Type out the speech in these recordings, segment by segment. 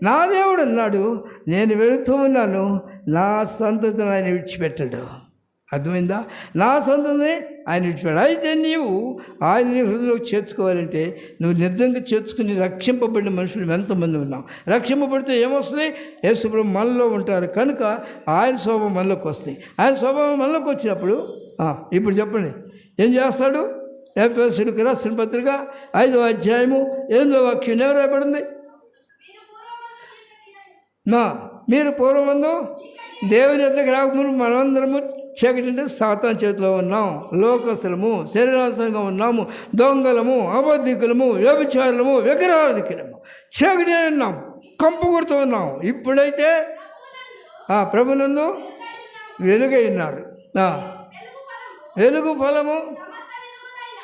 నా దేవుడు అన్నాడు, నేను వెళుతూ ఉన్నాను, నా సంతతిని ఆయన విడిచిపెట్టాడు. అర్థమైందా? నా సంతతిని ఆయన విడిచిపెట్టాడు. అయితే నీవు ఆయన హృదయంలోకి చేర్చుకోవాలంటే నువ్వు నిజంగా చేర్చుకుని రక్షింపబడిన మనుషులు ఎంతమంది ఉన్నాం. రక్షింపబడితే ఏమొస్తుంది? యేసుప్రభు మనలో ఉంటారు కనుక ఆయన స్వభావం మనలోకి వస్తాయి. ఆయన స్వభావం మనలోకి వచ్చినప్పుడు ఇప్పుడు చెప్పండి ఏం చేస్తాడు? ఎఫెసీయులకు రాసిన పత్రిక 5వ అధ్యాయము 8వ వాక్యం ఎవరు రాయబడింది? మీరు పూర్వమందు దేవుని యొద్దకు రాకముందు మనమందరము చీకటి సాతాను చేతిలో ఉన్నాం, లోకస్తులము, శరీరాసంగా ఉన్నాము, దొంగలము, అబద్ధికులము, వ్యభిచారులము, విగ్రహాధికులము, చీకటి ఉన్నాం, కంపు కొడుతూ ఉన్నాం. ఇప్పుడైతే ప్రభునందు వెలుగై ఉన్నారు. వెలుగు ఫలము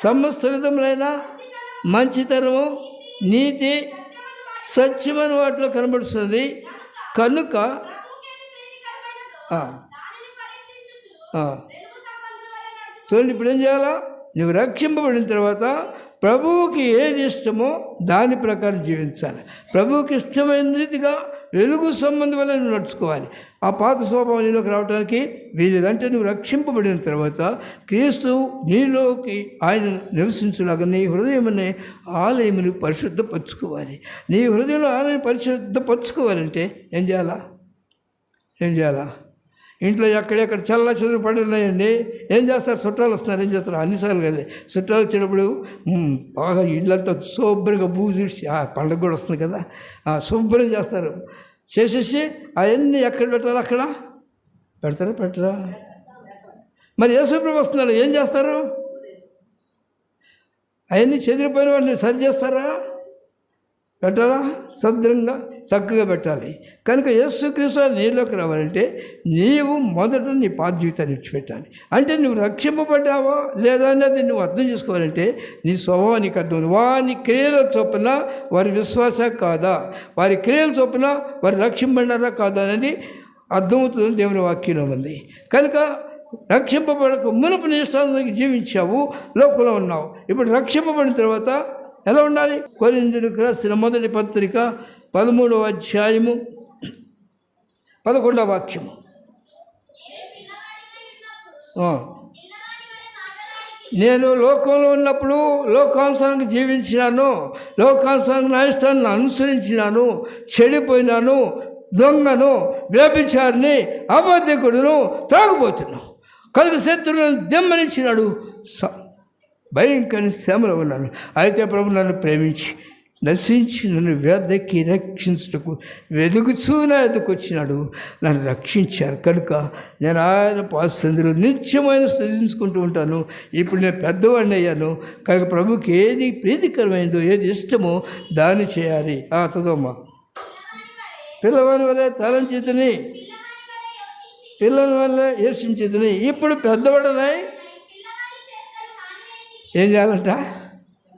సమస్త విధములైన మంచితనము, నీతి, సత్యమైన వాటిలో కనబడుతుంది కనుక చూడండి. ఇప్పుడు ఏం చేయాలా? నువ్వు రక్షింపబడిన తర్వాత ప్రభువుకి ఏది ఇష్టమో దాని ప్రకారం జీవించాలి. ప్రభువుకి ఇష్టమైన రీతిగా వెలుగు సంబంధం వల్ల నువ్వు నడుచుకోవాలి. ఆ పాత స్వభావం నీలోకి రావడానికి వీలేదంటే నువ్వు రక్షింపబడిన తర్వాత క్రీస్తు నీలోకి ఆయన నివసించులాగా నీ హృదయం అనే ఆలయమును పరిశుద్ధపరచుకోవాలి. నీ హృదయంలో ఆలయం పరిశుద్ధపరచుకోవాలంటే ఏం చేయాలా? ఇంట్లో ఎక్కడెక్కడ చల్ల చెదురు పడి ఉన్నాయండి. ఏం చేస్తారు? చుట్టాలు వస్తున్నారు. ఏం చేస్తారు? అన్నిసార్లు కదా చుట్టాలు వచ్చినప్పుడు బాగా ఇళ్ళంతా శుభ్రంగా బూజుడిచి పండుగ కూడా వస్తుంది కదా, శుభ్రం చేస్తారు. చేసేసి అవన్నీ ఎక్కడ పెట్టాలి అక్కడ పెట్టరా? మరి యేసుప్రభు వస్తున్నారు, ఏం చేస్తారు? అవన్నీ చెదిరిపోయిన వాటిని సరి చేస్తారా? పెట్టాలా? సద్రంగా చక్కగా పెట్టాలి. కనుక యేసుక్రీస్తు నీలోకి రావాలంటే నీవు మొదట నీ పాత జీవితాన్ని విడిచిపెట్టాలి. అంటే నువ్వు రక్షింపబడ్డావా లేదా అనేది నువ్వు అర్థం చేసుకోవాలంటే నీ స్వభావానికి అర్థం. వారి క్రియల చొప్పున వారి విశ్వాస కాదా, వారి క్రియల చొప్పున వారు రక్షింపబడినారా కాదా అనేది అర్థమవుతుంది దేవుని వాక్యంలో ఉంది. కనుక రక్షింపబడక మునుపు నీ ఇష్టానికి జీవించావు, లోకంలో ఉన్నావు. ఇప్పుడు రక్షింపబడిన తర్వాత ఎలా ఉండాలి? కొరింథీయులకు రాసిన మొదటి పత్రిక 13వ అధ్యాయము 11వ వాక్యము. నేను లోకంలో ఉన్నప్పుడు లోకానుసారంగా జీవించినాను, లోకానుసారంగా నా ఇష్టాన్ని అనుసరించినాను, చెడిపోయినాను, దొంగను, వ్యభిచారిని, అబద్ధికుడును, తాగుబోతున్నాను. కనుక శత్రువులను దెమ్మరించినాడు, భయంకర శ్రమలో ఉన్నాను. అయితే ప్రభు నన్ను ప్రేమించి నశించి నన్ను వేదకి రక్షించుటకు వెలుగుచూ నా ఎదుకు వచ్చినాడు, నన్ను రక్షించారు. కనుక నేను ఆయన పాసందులు నిత్యమైన స్థుతించుకుంటూ ఉంటాను. ఇప్పుడు నేను పెద్దవాడిని అయ్యాను కనుక ప్రభుకి ఏది ప్రీతికరమైందో, ఏది ఇష్టమో దాన్ని చేయాలి. చదవమ్మా. పిల్లవాని వల్ల తలంచితిని, పిల్లల వల్ల యేసించితిని. ఇప్పుడు పెద్దవాడనాయి ఏం చేయాలంట?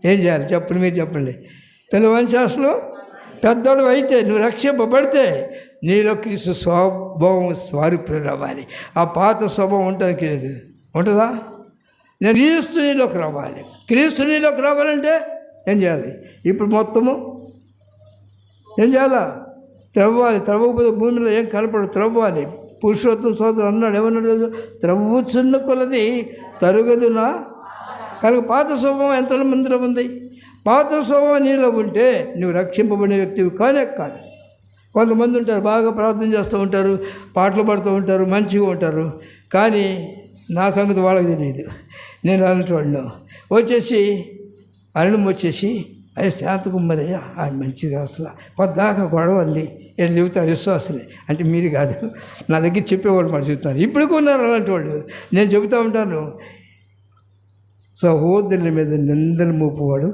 ఏం చేయాలి చెప్పండి, మీరు చెప్పండి. పిల్లవాని చేస్తలు పెద్దోడు అయితే నువ్వు రక్షింపబడితే నీలో క్రీస్తు స్వభావం స్వరూపులు రావాలి. ఆ పాత స్వభావం ఉండడానికి లేదు, ఉంటుందా? నేను క్రీస్తు నీలోకి రావాలి. క్రీస్తు నీలోకి రావాలంటే ఏం చేయాలి? ఇప్పుడు మొత్తము ఏం చేయాలా? త్రవ్వాలి. త్రవ్వకపోతే భూమిలో ఏం కనపడదు, త్రవ్వాలి. పురుషోత్తం సోదరు అన్నాడు, ఏమన్నాడు? త్రవ్వుచున్న కొలది తరుగదునా. కనుక పాత స్వభావం ఎంతో మందిలో ఉంది. పాత స్వభావం నీలో ఉంటే నువ్వు రక్షింపబడిన వ్యక్తివి కానే కాదు. కొంతమంది ఉంటారు, బాగా ప్రార్థన చేస్తూ ఉంటారు, పాటలు పాడుతూ ఉంటారు, మంచిగా ఉంటారు, కానీ నా సంగతి వాళ్ళకి తెలియదు. నేను అలాంటి వచ్చేసి అరుణం వచ్చేసి అయ్యే శాంతకుమ్మరయ్య ఆయన మంచిగా అసలు పొద్దాకా గొడవ అండి ఎట్లా చెబుతారు విశ్వాసులే. అంటే మీరు కాదు, నా దగ్గర చెప్పేవాళ్ళు మాట చెబుతున్నారు. ఇప్పటికీ ఉన్నారు అలాంటి వాళ్ళు. నేను చెబుతూ ఉంటాను, సహోదరుల మీద నిందలు మోపువాడు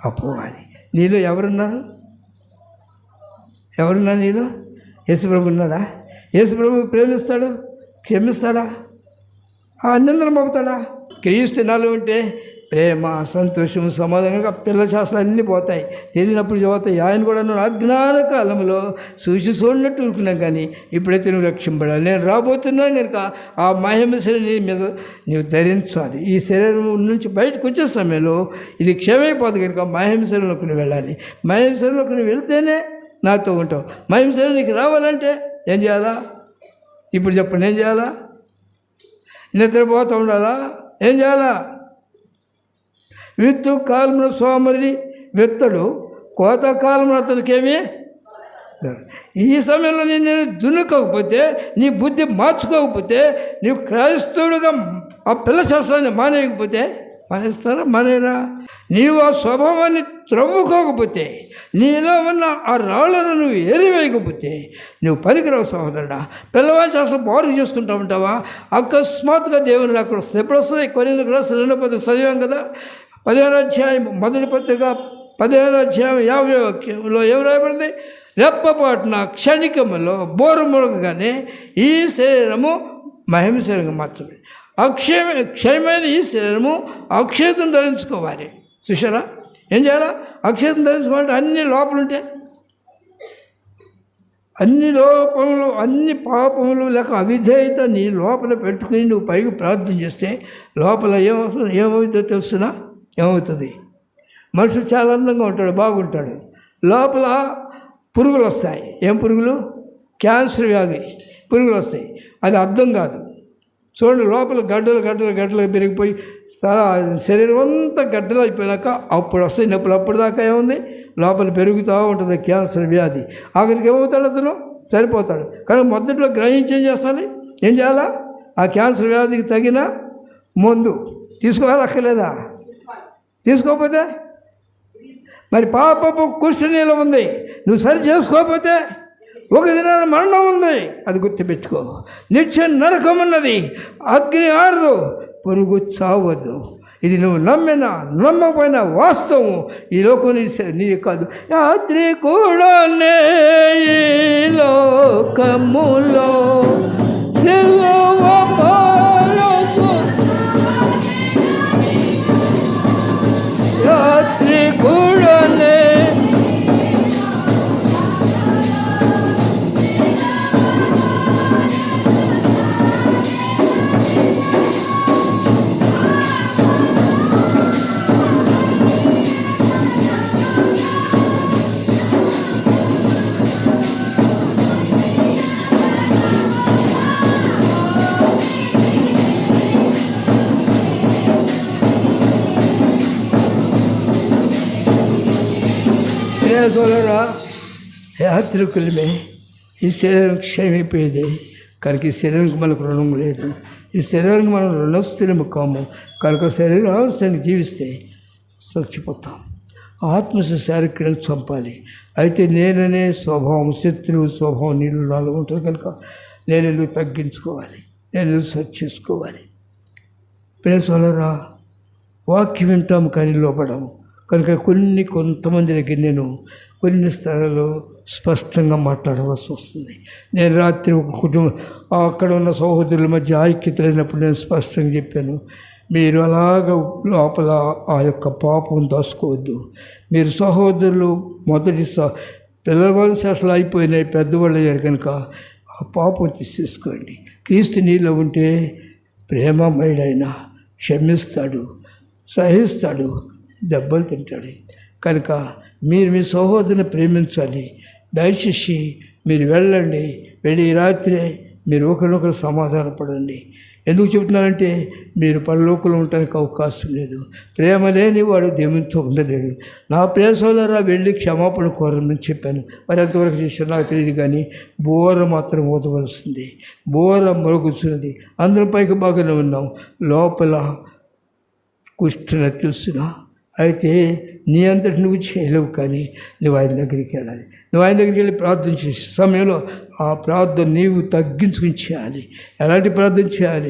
అపోవాది. నీలో ఎవరున్నారు? నీలో? యేసుప్రభు ఉన్నాడా? యేసుప్రభు ప్రేమిస్తాడు, క్షమిస్తాడా? నిందలు మోపుతాడా? క్రీస్తు నాలో ఉంటే ప్రేమ, సంతోషం, సమాధానంగా పిల్ల శాస్త్రాలు అన్నీ పోతాయి, తెలియనప్పుడు పోతాయి. ఆయన కూడా నువ్వు అజ్ఞాన కాలంలో చూడనట్టు ఊరుకున్నాం, కానీ ఇప్పుడైతే నువ్వు రక్షింపడాలి. నేను రాబోతున్నాను కనుక ఆ మహిమ శరీరం మీద నువ్వు ధరించాలి. ఈ శరీరం నుంచి బయటకు వచ్చే సమయంలో ఇది క్షమైపోదు కనుక మహిమ శరీరంలోకి నువ్వు వెళ్ళాలి. మహిమ శరీరంలోకి నువ్వు వెళ్తేనే నాతో ఉంటావు. మహిమ శరీరం నీకు రావాలంటే ఏం చేయాలా? ఇప్పుడు చెప్పండి, ఏం చేయాలా? నిద్రపోతూ ఉండాలా? ఏం చేయాలా? విత్తు కాలమున సోమరి విత్తడు, కోత కాలమున అతనికేమి. ఈ సమయంలో నేను దున్నుకోకపోతే, నీ బుద్ధి మార్చుకోకపోతే, నీవు క్రైస్తవుడుగా ఆ పిల్ల శాస్త్రాన్ని మానేయకపోతే, మానేస్తారా? మానేరా? నీవు ఆ స్వభావాన్ని త్రవ్వుకోకపోతే, నీలో ఉన్న ఆ రాళ్ళను నువ్వు ఏరివేయకపోతే నువ్వు పనికిరావు సహోదరుడా. పిల్లవాడి శాస్త్రం బారు చేసుకుంటూ ఉంటావా? అకస్మాత్తుగా దేవుని అక్కడ వస్తుంది. ఎప్పుడు వస్తుంది? కొరింథీయులకు రాసిన 2వ పత్రిక చదివాం కదా, 15వ అధ్యాయం, మొదటి పత్రిక 15వ అధ్యాయం 50వ వాక్యంలో ఏం రాయబడింది? రెప్పపాటున క్షణికములో బోరు మురగగానే ఈ శరీరము మహిమ శరీరంగా మార్చబడి, క్షయమైన ఈ శరీరము అక్షయతను ధరించుకోవాలి. చూసారా? ఏం చేయాలా? అక్షయతను ధరించుకోవాలంటే అన్ని లోపలుంటే, అన్ని లోపములు, అన్ని పాపములు లేక అవిధేయత నీ లోపల పెట్టుకుని నువ్వు పైకి ప్రార్థన చేస్తే లోపల ఏమవుతుందో తెలుసునా? ఏమవుతుంది? మనుషులు చాలా అందంగా ఉంటాడు, బాగుంటాడు, లోపల పురుగులు వస్తాయి. ఏం పురుగులు? క్యాన్సర్ వ్యాధి పురుగులు వస్తాయి. అది అర్థం కాదు. చూడండి, లోపల గడ్డలు పెరిగిపోయి శరీరం అంతా గడ్డలు అయిపోయినాక అప్పుడు వస్తాయి నొప్పులు. అప్పుడు దాకా ఏముంది? లోపల పెరుగుతూ ఉంటుంది క్యాన్సర్ వ్యాధి. ఆఖరికి ఏమవుతాడు? అతను చనిపోతాడు. కానీ మొదట్లో గ్రహించి ఏం చేస్తాను? ఏం చేయాలా? ఆ క్యాన్సర్ వ్యాధికి తగిన మందు తీసుకోవాలి. అక్కర్లేదా? తీసుకోకపోతే మరి పాపపు కుష్ఠనీలం ఉంది, నువ్వు సరి చేసుకోకపోతే ఒక దినాన మరణం ఉంది. అది గుర్తుపెట్టుకో. నిత్య నరకం ఉన్నది, అగ్ని ఆరదు, పురుగు చావద్దు. ఇది నువ్వు నమ్మినా నమ్మకపోయినా వాస్తవం. ఈ లోకం నీ కాదు. రాత్రి కూడా లోకములో రాత్రి కూడా సోదరా, యాత్రికులమే ఈ శరీరం క్షయమైపోయేది. కనుక ఈ శరీరానికి మనకు రుణం లేదు. ఈ శరీరానికి మనం రుణస్థులము కాము. కనుక శరీరాన్ని జీవిస్తే చచ్చిపోతాం. ఆత్మశారీరక్రియను చంపాలి. అయితే నేననే స్వభావం, శత్రువు స్వభావం నీళ్ళు నాలో ఉంటుంది. కనుక నేను తగ్గించుకోవాలి, నేను సరి చేసుకోవాలి. ప్రేసోదరా, వాక్యం వింటాము కానీ లోపడము. కనుక కొంతమంది దగ్గర నేను కొన్ని స్థలాల్లో స్పష్టంగా మాట్లాడవలసి వస్తుంది. నేను రాత్రి ఒక కుటుంబం అక్కడ ఉన్న సహోదరుల మధ్య ఐక్యత లేనప్పుడు నేను స్పష్టంగా చెప్పాను, మీరు అలాగ లోపల ఆ యొక్క పాపం దాచుకోవద్దు. మీరు సహోదరులు మొదటి పిల్లవాళ్ళ శాసనాలు అయిపోయినాయి, పెద్దవాళ్ళు అయ్యారు కనుక ఆ పాపం తీసేసుకోండి. క్రీస్తు నీలో ఉంటే ప్రేమమయుడైన క్షమిస్తాడు, సహిస్తాడు, దెబ్బలు తింటాడు. కనుక మీరు మీ సహోదరుని ప్రేమించాలి. దయచేసి మీరు వెళ్ళండి, వెళ్ళి రాత్రే మీరు ఒకరినొకరు సమాధానపడండి. ఎందుకు చెబుతున్నానంటే మీరు పరలోకంలో ఉండడానికి అవకాశం లేదు. ప్రేమ లేని వాడు దేవునితో ఉండలేడు. నా ప్రియ సోదరా, వెళ్ళి క్షమాపణ కోరమని చెప్పాను. మరి ఎంతవరకు చేశారు నాకు తెలియదు, కానీ బోర మాత్రం ఊదవలసింది. బోర మరుగుతున్నది. అందరం పైకి బాగానే ఉన్నాం, లోపల కుష్ఠన తెలుసునా. అయితే నీ అంతటి నువ్వు చేయలేవు, కానీ నువ్వు ఆయన దగ్గరికి వెళ్ళాలి. నువ్వు ఆయన దగ్గరికి వెళ్ళి ప్రార్థన చేసే సమయంలో ఆ ప్రార్థన నీవు తగ్గించుకుని చేయాలి. ఎలాంటి ప్రార్థన చేయాలి?